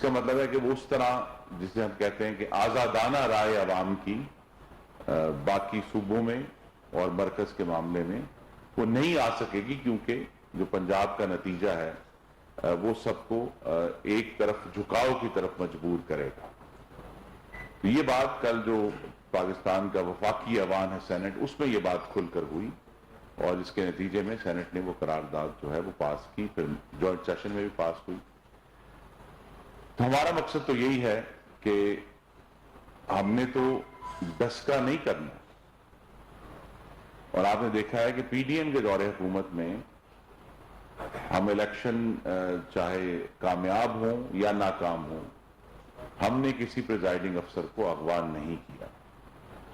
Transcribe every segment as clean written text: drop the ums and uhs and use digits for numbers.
کا مطلب ہے کہ وہ اس طرح جسے ہم کہتے ہیں کہ آزادانہ رائے عوام کی باقی صوبوں میں اور مرکز کے معاملے میں وہ نہیں آ سکے گی، کیونکہ جو پنجاب کا نتیجہ ہے وہ سب کو ایک طرف جھکاؤ کی طرف مجبور کرے گا۔ تو یہ بات کل جو پاکستان کا وفاقی ایوان ہے سینٹ، اس میں یہ بات کھل کر ہوئی، اور اس کے نتیجے میں سینٹ نے وہ قرارداد جو ہے وہ پاس کی، پھر جوائنٹ سیشن میں بھی پاس ہوئی۔ تو ہمارا مقصد تو یہی ہے کہ ہم نے تو ڈسکا نہیں کرنا، اور آپ نے دیکھا ہے کہ پی ڈی ایم کے دور حکومت میں ہم الیکشن چاہے کامیاب ہوں یا ناکام ہوں، ہم نے کسی پریزائڈنگ افسر کو اغوا نہیں کیا،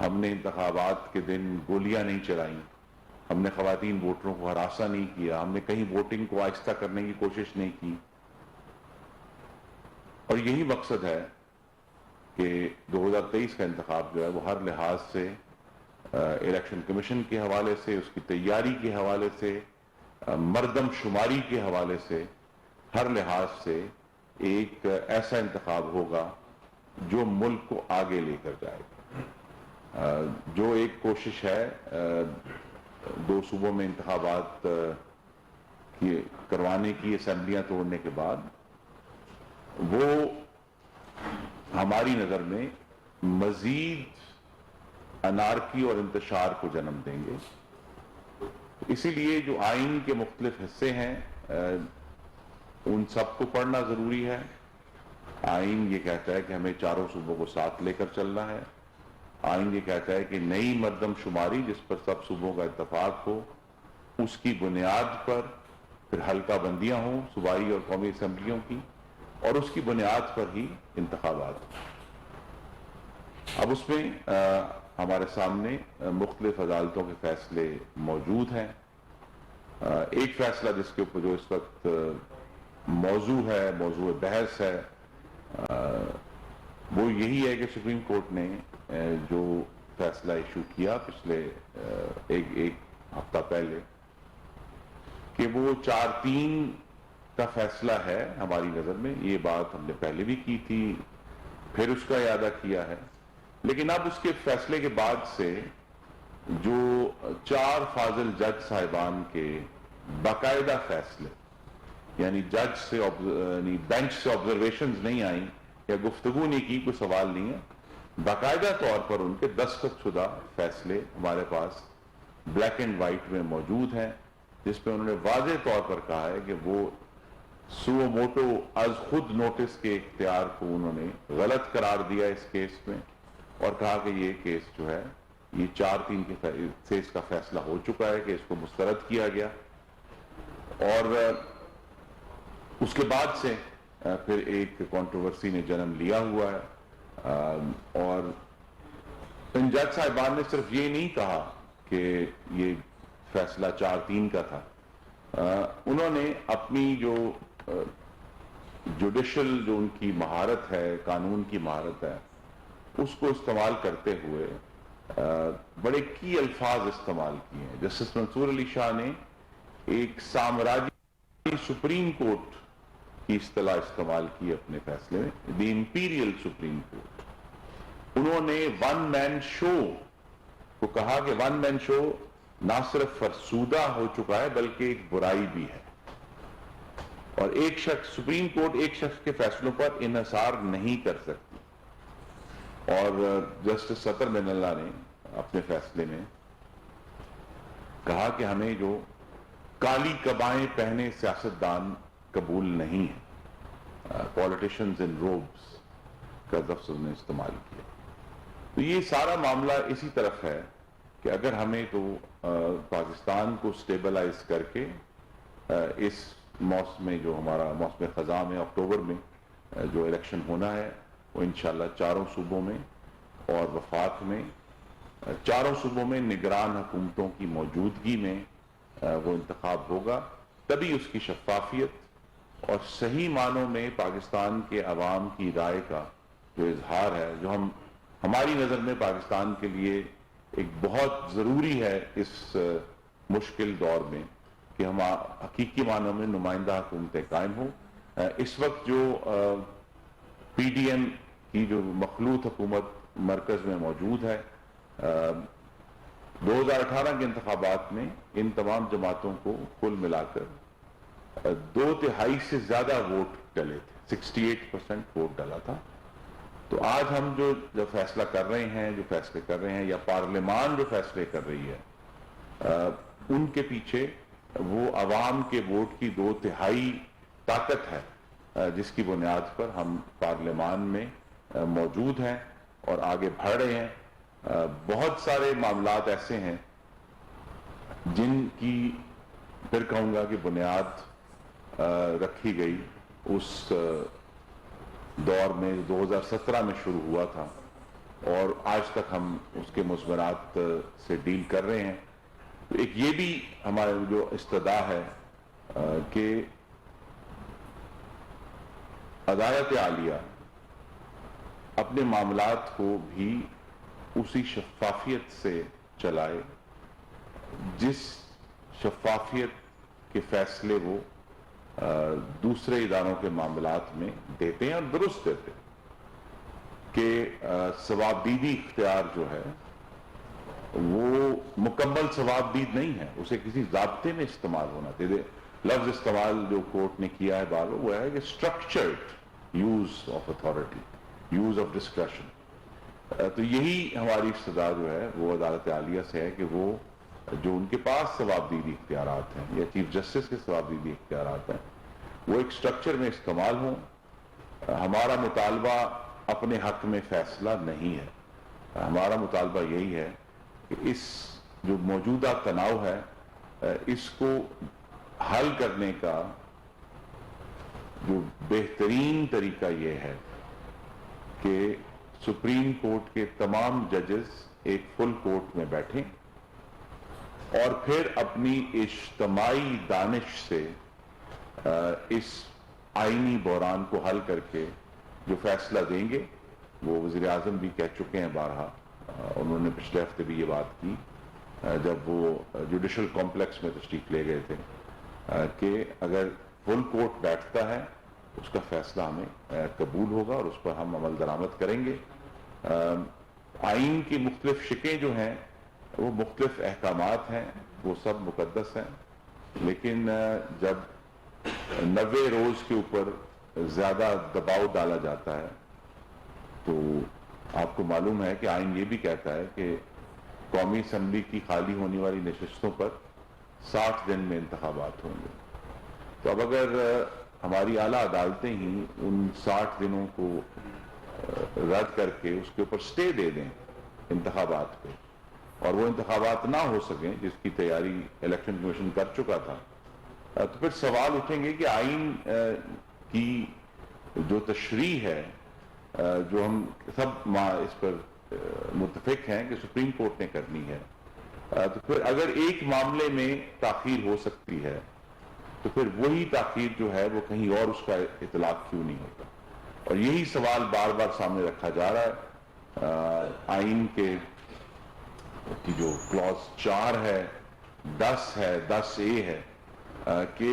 ہم نے انتخابات کے دن گولیاں نہیں چلائیں، ہم نے خواتین ووٹروں کو ہراساں نہیں کیا، ہم نے کہیں ووٹنگ کو آہستہ کرنے کی کوشش نہیں کی۔ اور یہی مقصد ہے کہ 2023 کا انتخاب جو ہے وہ ہر لحاظ سے الیکشن کمیشن کے حوالے سے، اس کی تیاری کے حوالے سے، مردم شماری کے حوالے سے، ہر لحاظ سے ایک ایسا انتخاب ہوگا جو ملک کو آگے لے کر جائے گا۔ جو ایک کوشش ہے 2 صوبوں میں انتخابات کروانے کی اسمبلیاں توڑنے کے بعد، وہ ہماری نظر میں مزید انارکی اور انتشار کو جنم دیں گے۔ اسی لیے جو آئین کے مختلف حصے ہیں ان سب کو پڑھنا ضروری ہے۔ آئین یہ کہتا ہے کہ ہمیں 4 صوبوں کو ساتھ لے کر چلنا ہے۔ آئین یہ کہتا ہے کہ نئی مردم شماری جس پر سب صوبوں کا اتفاق ہو، اس کی بنیاد پر پھر حلقہ بندیاں ہوں صوبائی اور قومی اسمبلیوں کی، اور اس کی بنیاد پر ہی انتخابات۔ اب اس میں ہمارے سامنے مختلف عدالتوں کے فیصلے موجود ہیں۔ ایک فیصلہ جس کے اوپر جو اس وقت موضوع ہے، موضوع بحث ہے، وہ یہی ہے کہ سپریم کورٹ نے جو فیصلہ ایشو کیا پچھلے ایک ہفتہ پہلے، کہ وہ 4-3 کا فیصلہ ہے ہماری نظر میں۔ یہ بات ہم نے پہلے بھی کی تھی، پھر اس کا اعادہ کیا ہے، لیکن اب اس کے فیصلے کے بعد سے جو 4 فاضل جج صاحبان کے باقاعدہ فیصلے، یعنی جج سے یعنی بینچ سے آبزرویشنز نہیں آئیں یا گفتگو نہیں کی، کوئی سوال نہیں ہے، باقاعدہ طور پر ان کے دستخط شدہ فیصلے ہمارے پاس بلیک اینڈ وائٹ میں موجود ہیں، جس پہ انہوں نے واضح طور پر کہا ہے کہ وہ سو موٹو از خود نوٹس کے اختیار کو انہوں نے غلط قرار دیا اس کیس میں، اور کہا کہ یہ کیس جو ہے یہ 4-3 سے اس کا فیصلہ ہو چکا ہے کہ اس کو مسترد کیا گیا۔ اور اس کے بعد سے پھر ایک کنٹروورسی نے جنم لیا ہوا ہے، اور ان جج صاحبان نے صرف یہ نہیں کہا کہ یہ فیصلہ 4-3 کا تھا، انہوں نے اپنی جو جوڈیشل جو ان کی مہارت ہے، قانون کی مہارت ہے، اس کو استعمال کرتے ہوئے بڑے کی الفاظ استعمال کیے ہیں۔ جسٹس منصور علی شاہ نے ایک سامراجی سپریم کورٹ کی اصطلاح استعمال کی اپنے فیصلے میں، دی امپیریل سپریم کورٹ۔ انہوں نے ون مین شو کو کہا کہ ون مین شو نہ صرف فرسودہ ہو چکا ہے بلکہ ایک برائی بھی ہے، اور ایک شخص سپریم کورٹ ایک شخص کے فیصلوں پر انحصار نہیں کر سکتی۔ اور جسٹس سطر بن اللہ نے اپنے فیصلے میں کہا کہ ہمیں جو کالی قبائیں پہنے سیاستدان قبول نہیں ہیں، پولیٹیشنز ان روبس کا لفظ نے استعمال کیا۔ تو یہ سارا معاملہ اسی طرف ہے کہ اگر ہمیں تو پاکستان کو سٹیبلائز کر کے اس موسم میں جو ہمارا موسم خزاں میں اکتوبر میں جو الیکشن ہونا ہے، وہ انشاءاللہ 4 صوبوں میں اور وفاق میں 4 صوبوں میں نگران حکومتوں کی موجودگی میں وہ انتخاب ہوگا، تبھی اس کی شفافیت اور صحیح معنوں میں پاکستان کے عوام کی رائے کا جو اظہار ہے، جو ہماری نظر میں پاکستان کے لیے ایک بہت ضروری ہے اس مشکل دور میں کہ ہم حقیقی معنوں میں نمائندہ حکومتیں قائم ہوں۔ اس وقت جو پی ڈی ایم کی جو مخلوط حکومت مرکز میں موجود ہے، 2018 کے انتخابات میں ان تمام جماعتوں کو کل ملا کر 2/3 سے زیادہ ووٹ ڈلے تھے، 68% ووٹ ڈلا تھا۔ تو آج ہم جو فیصلہ کر رہے ہیں یا پارلیمان جو فیصلے کر رہی ہے، ان کے پیچھے وہ عوام کے ووٹ کی 2/3 طاقت ہے، جس کی بنیاد پر ہم پارلیمان میں موجود ہیں اور آگے بڑھ رہے ہیں۔ بہت سارے معاملات ایسے ہیں جن کی پھر کہوں گا کہ بنیاد رکھی گئی اس دور میں 2017 میں شروع ہوا تھا، اور آج تک ہم اس کے مضمرات سے ڈیل کر رہے ہیں۔ تو ایک یہ بھی ہمارے جو استدعا ہے کہ عدالت عالیہ اپنے معاملات کو بھی اسی شفافیت سے چلائے جس شفافیت کے فیصلے وہ دوسرے اداروں کے معاملات میں دیتے ہیں، اور درست دیتے ہیں کہ ثوابدیدی اختیار جو ہے وہ مکمل ثوابدید نہیں ہے، اسے کسی ضابطے میں استعمال ہونا چاہیے۔ لفظ استعمال جو کورٹ نے کیا ہے بار بار وہ ہے کہ structured use of authority, use of discretion. تو یہی ہماری استدعا جو ہے وہ عدالت عالیہ سے ہے کہ وہ جو ان کے پاس ثوابدیدی اختیارات ہیں یا چیف جسٹس کے ثوابدیدی اختیارات ہیں وہ ایک اسٹرکچر میں استعمال ہوں۔ ہمارا مطالبہ اپنے حق میں فیصلہ نہیں ہے، ہمارا مطالبہ یہی ہے کہ اس جو موجودہ تناؤ ہے اس کو حل کرنے کا جو بہترین طریقہ یہ ہے کہ سپریم کورٹ کے تمام ججز ایک فل کورٹ میں بیٹھیں اور پھر اپنی اجتماعی دانش سے اس آئینی بحران کو حل کر کے جو فیصلہ دیں گے، وہ وزیر اعظم بھی کہہ چکے ہیں بارہا، انہوں نے پچھلے ہفتے بھی یہ بات کی جب وہ جوڈیشل کمپلیکس میں تشریف لے گئے تھے، کہ اگر فل کورٹ بیٹھتا ہے اس کا فیصلہ ہمیں قبول ہوگا اور اس پر ہم عمل درآمد کریں گے۔ آئین کی مختلف شکیں جو ہیں وہ مختلف احکامات ہیں، وہ سب مقدس ہیں، لیکن جب 90 روز کے اوپر زیادہ دباؤ ڈالا جاتا ہے تو آپ کو معلوم ہے کہ آئین یہ بھی کہتا ہے کہ قومی اسمبلی کی خالی ہونے والی نشستوں پر 60 دن میں انتخابات ہوں گے۔ تو اب اگر ہماری اعلیٰ عدالتیں ہی ان 60 دنوں کو رد کر کے اس کے اوپر سٹے دے دیں انتخابات پہ، اور وہ انتخابات نہ ہو سکیں جس کی تیاری الیکشن کمیشن کر چکا تھا، تو پھر سوال اٹھیں گے کہ آئین کی جو تشریح ہے جو ہم سب اس پر متفق ہیں کہ سپریم کورٹ نے کرنی ہے، تو پھر اگر ایک معاملے میں تاخیر ہو سکتی ہے تو پھر وہی تاخیر جو ہے وہ کہیں اور اس کا اطلاق کیوں نہیں ہوتا؟ اور یہی سوال بار بار سامنے رکھا جا رہا ہے۔ آئین کے کی جو کلاس 4 ہے، 10 ہے، 10A ہے کہ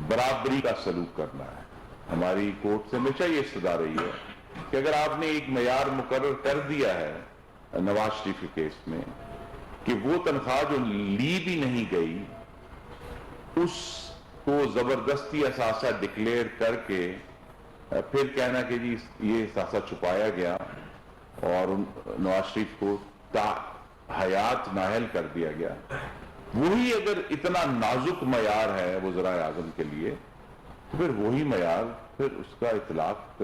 برابری کا سلوک کرنا ہے۔ ہماری کورٹ سے ہمیشہ یہ استدعا رہی ہے کہ اگر آپ نے ایک معیار مقرر کر دیا ہے نواز شریف کے کیس میں کہ وہ تنخواہ جو لی بھی نہیں گئی اس کو زبردستی اثاثہ ڈکلیئر کر کے پھر کہنا کہ جی یہ اثاثہ چھپایا گیا اور نواز شریف کو حیات نااہل کر دیا گیا، وہی اگر اتنا نازک معیار ہے وزراء اعظم کے لیے تو پھر وہی معیار پھر اس کا اطلاق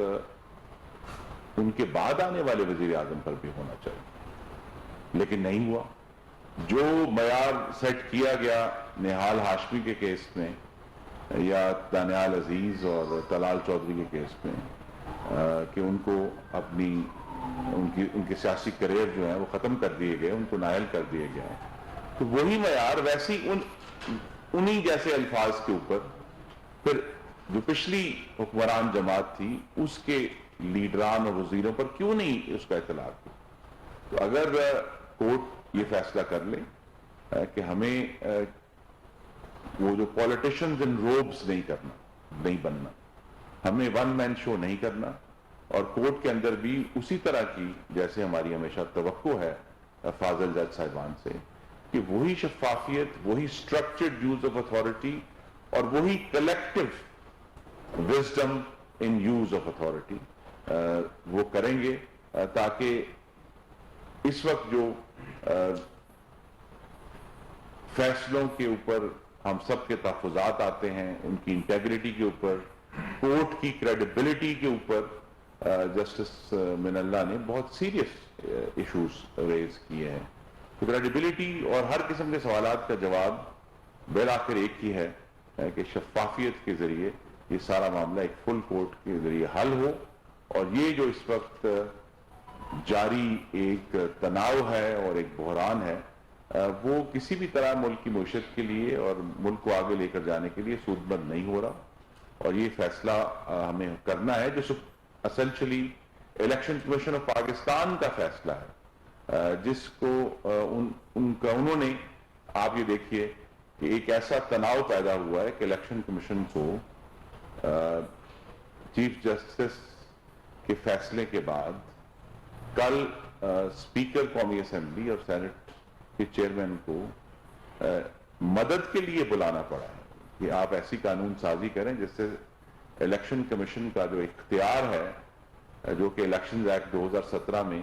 ان کے بعد آنے والے وزیر اعظم پر بھی ہونا چاہیے، لیکن نہیں ہوا۔ جو معیار سیٹ کیا گیا نہال ہاشمی کے کیس میں یا دانیال عزیز اور طلال چودھری کے کیس میں کہ ان کو اپنی ان کے سیاسی کریئر جو ہیں وہ ختم کر دیے گئے، ان کو نااہل کر دیا گیا، تو وہی معیار ویسی انہی جیسے الفاظ کے اوپر پھر جو پچھلی حکمران جماعت تھی اس کے لیڈران اور وزیروں پر کیوں نہیں اس کا اطلاق ہو؟ تو اگر کورٹ یہ فیصلہ کر لے کہ ہمیں وہ جو پولیٹیشنز ان روبز نہیں بننا، ہمیں ون مین شو نہیں کرنا، اور کورٹ کے اندر بھی اسی طرح کی جیسے ہماری ہمیشہ توقع ہے فاضل جج صاحبان سے کہ وہی شفافیت، وہی اسٹرکچرڈ یوز آف اتھارٹی اور وہی collective wisdom in use of authority وہ کریں گے، تاکہ اس وقت جو فیصلوں کے اوپر ہم سب کے تحفظات آتے ہیں، ان کی انٹیگریٹی کے اوپر، کورٹ کی کریڈیبلٹی کے اوپر جسٹس من اللہ نے بہت سیریس ایشوز ریز کیے ہیں. تو کریڈیبلٹی اور ہر قسم کے سوالات کا جواب بالآخر ایک ہی ہے کہ شفافیت کے ذریعے یہ سارا معاملہ ایک فل کورٹ کے ذریعے حل ہو. اور یہ جو اس وقت جاری ایک تناؤ ہے اور ایک بحران ہے، وہ کسی بھی طرح ملک کی معیشت کے لیے اور ملک کو آگے لے کر جانے کے لیے سود مند نہیں ہو رہا. اور یہ فیصلہ ہمیں کرنا ہے جو essentially election commission of Pakistan کا فیصلہ ہے، جس کو انہوں نے، آپ یہ دیکھیے کہ ایک ایسا تناؤ پیدا ہوا ہے کہ الیکشن کمیشن کو چیف جسٹس کے فیصلے کے بعد کل اسپیکر قومی اسمبلی اور سینٹ کے چیئرمین کو مدد کے لیے بلانا پڑا ہے کہ آپ ایسی قانون سازی کریں جس سے الیکشن کمیشن کا جو اختیار ہے، جو کہ الیکشن ایکٹ 2017 میں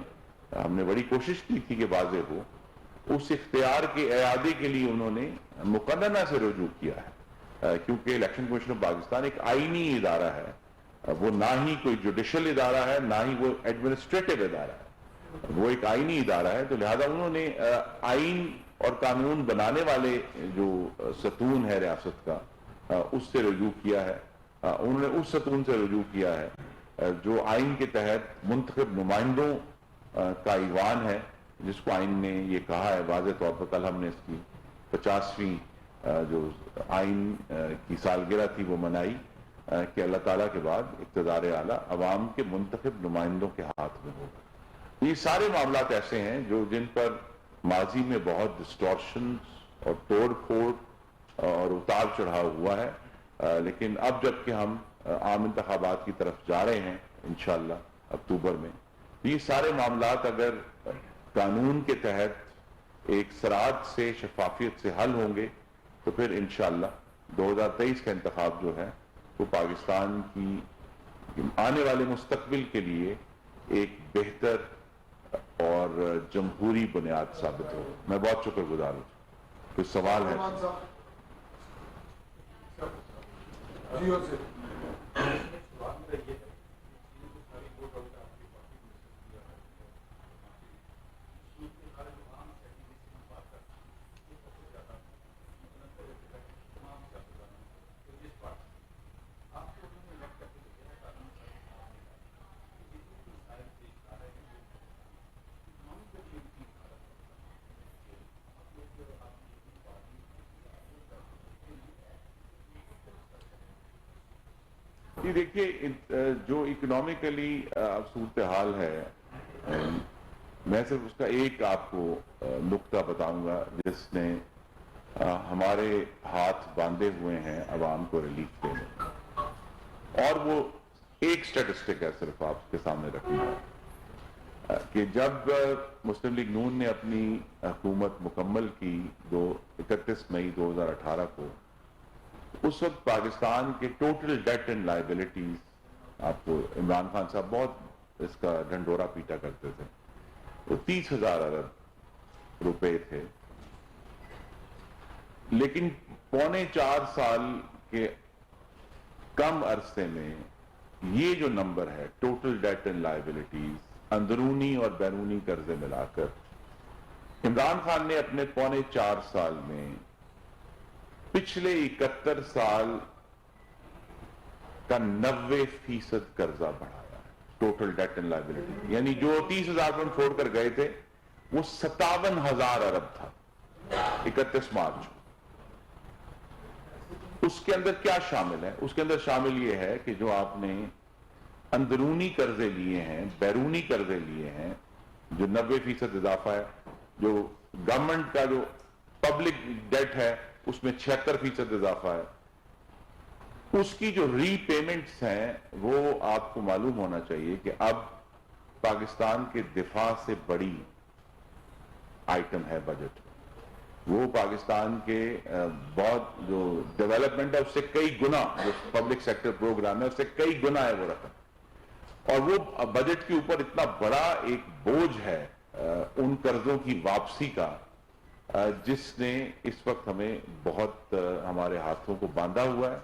ہم نے بڑی کوشش کی تھی کہ واضح ہو، اس اختیار کے اعادے کے لیے انہوں نے مقننہ سے رجوع کیا ہے. کیونکہ الیکشن کمیشن آف پاکستان ایک آئینی ادارہ ہے، وہ نہ ہی کوئی جوڈیشل ادارہ ہے، نہ ہی وہ ایڈمنسٹریٹو ادارہ ہے، وہ ایک آئینی ادارہ ہے. تو لہذا انہوں نے آئین اور قانون بنانے والے جو ستون ہے ریاست کا، اس سے رجوع کیا ہے. انہوں نے اس ستون سے رجوع کیا ہے جو آئین کے تحت منتخب نمائندوں کا ایوان ہے، جس کو آئین نے یہ کہا ہے واضح طور پر. کل ہم نے اس کی 50ویں جو آئین کی سالگرہ تھی وہ منائی کہ اللہ تعالیٰ کے بعد اقتدار اعلیٰ عوام کے منتخب نمائندوں کے ہاتھ میں ہوگا. یہ سارے معاملات ایسے ہیں جن پر ماضی میں بہت ڈسٹورشنز اور توڑ پھوڑ اور اتار چڑھاؤ ہوا ہے، لیکن اب جب کہ ہم عام انتخابات کی طرف جا رہے ہیں انشاءاللہ اکتوبر میں، یہ سارے معاملات اگر قانون کے تحت ایک سراعت سے، شفافیت سے حل ہوں گے تو پھر انشاءاللہ 2023 کا انتخاب جو ہے وہ پاکستان کی آنے والے مستقبل کے لیے ایک بہتر اور جمہوری بنیاد ثابت ہو. میں بہت شکر گزار ہوں. کوئی سوال ہے؟ یہ دیکھیے جو اکنامکلی صورتحال ہے، میں صرف اس کا ایک آپ کو نقطہ بتاؤں گا جس نے ہمارے ہاتھ باندھے ہوئے ہیں عوام کو ریلیف دینے، اور وہ ایک سٹیٹسٹک ہے صرف آپ کے سامنے رکھنا ہے کہ جب مسلم لیگ نون نے اپنی حکومت مکمل کی 31 مئی 2018 کو، اس وقت پاکستان کے ٹوٹل ڈیٹ اینڈ لائبلٹیز، آپ کو عمران خان صاحب بہت اس کا ڈھنڈورا پیٹا کرتے تھے، وہ 30,000 ارب روپے تھے. لیکن 3.25 سال کے کم عرصے میں یہ جو نمبر ہے ٹوٹل ڈیٹ اینڈ لائبلٹیز، اندرونی اور بیرونی قرضے ملا کر، عمران خان نے اپنے 3.25 سال میں پچھلے 71 سال کا 90% قرضہ بڑھایا ہے ٹوٹل ڈیٹ اینڈ لائبلٹی. یعنی جو 30,000 پاؤنڈ چھوڑ کر گئے تھے وہ 57,000 ارب تھا 31 مارچ. اس کے اندر کیا شامل ہے؟ اس کے اندر شامل یہ ہے کہ جو آپ نے اندرونی قرضے لیے ہیں، بیرونی قرضے لیے ہیں، جو 90% اضافہ ہے، جو گورنمنٹ کا جو پبلک ڈیٹ ہے اس میں 76% اضافہ ہے، اس کی جو ری پیمنٹس ہیں وہ آپ کو معلوم ہونا چاہیے کہ اب پاکستان کے دفاع سے بڑی آئٹم ہے بجٹ. وہ پاکستان کے بہت جو ڈیولپمنٹ ہے اس سے کئی گنا، جو پبلک سیکٹر پروگرام ہے اس سے کئی گنا ہے وہ رقم. اور وہ بجٹ کے اوپر اتنا بڑا ایک بوجھ ہے ان قرضوں کی واپسی کا جس نے اس وقت ہمیں بہت ہمارے ہاتھوں کو باندھا ہوا ہے.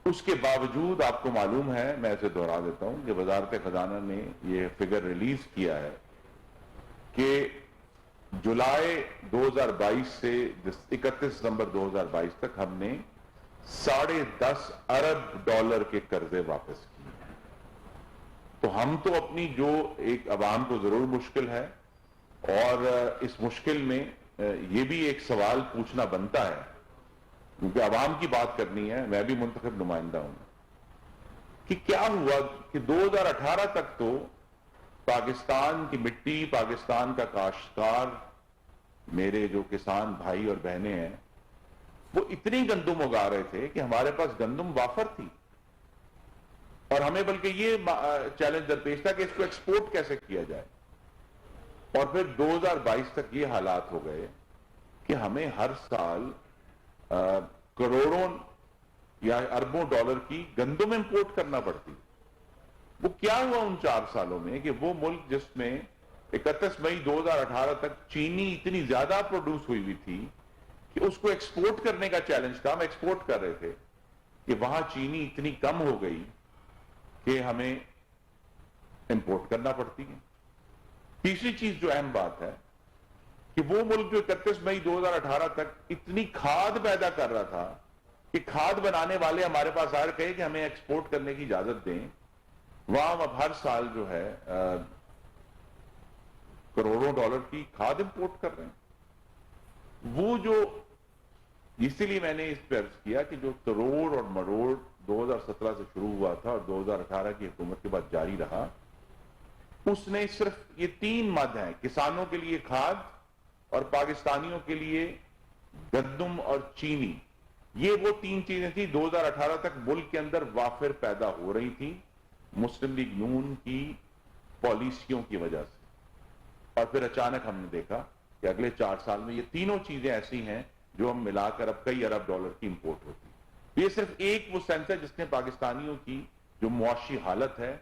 اس کے باوجود آپ کو معلوم ہے، میں اسے دہرا دیتا ہوں کہ وزارت خزانہ نے یہ فگر ریلیز کیا ہے کہ جولائی 2022 سے 31 دسمبر 2022 تک ہم نے $10.5 ارب کے قرضے واپس کیے ہیں. تو ہم تو اپنی جو ایک عوام کو ضرور مشکل ہے، اور اس مشکل میں یہ بھی ایک سوال پوچھنا بنتا ہے کیونکہ عوام کی بات کرنی ہے، میں بھی منتخب نمائندہ ہوں، کہ کیا ہوا کہ 2018 تک تو پاکستان کی مٹی، پاکستان کا کاشتکار، میرے جو کسان بھائی اور بہنیں ہیں، وہ اتنی گندم اگا رہے تھے کہ ہمارے پاس گندم وافر تھی، اور ہمیں بلکہ یہ چیلنج درپیش تھا کہ اس کو ایکسپورٹ کیسے کیا جائے. اور پھر 2022 تک یہ حالات ہو گئے کہ ہمیں ہر سال کروڑوں یا اربوں ڈالر کی گندم امپورٹ کرنا پڑتی. وہ کیا ہوا ان 4 سالوں میں کہ وہ ملک جس میں 31 مئی 2018 تک چینی اتنی زیادہ پروڈیوس ہوئی تھی کہ اس کو ایکسپورٹ کرنے کا چیلنج تھا، ہم ایکسپورٹ کر رہے تھے، کہ وہاں چینی اتنی کم ہو گئی کہ ہمیں امپورٹ کرنا پڑتی ہے. تیسری چیز جو اہم بات ہے کہ وہ ملک جو 31 مئی 2018 تک اتنی کھاد پیدا کر رہا تھا کہ کھاد بنانے والے ہمارے پاس آ کہے کہ ہمیں ایکسپورٹ کرنے کی اجازت دیں، وہاں ہم اب ہر سال جو ہے کروڑوں ڈالر کی کھاد امپورٹ کر رہے ہیں. وہ جو اسی لیے میں نے اس پہ عرض کیا کہ جو تروڑ اور مروڑ 2017 سے شروع ہوا تھا اور 2018 کی حکومت کے بعد جاری رہا، اس نے صرف یہ 3 مد ہیں، کسانوں کے لیے کھاد اور پاکستانیوں کے لیے گندم اور چینی، یہ وہ 3 چیزیں تھیں 2018 تک ملک کے اندر وافر پیدا ہو رہی تھی مسلم لیگ نون کی پالیسیوں کی وجہ سے. اور پھر اچانک ہم نے دیکھا کہ اگلے 4 سال میں یہ تینوں چیزیں ایسی ہیں جو ہم ملا کر اب کئی ارب ڈالر کی امپورٹ ہوتی. یہ صرف ایک وہ سینس ہے جس نے پاکستانیوں کی جو معاشی حالت ہے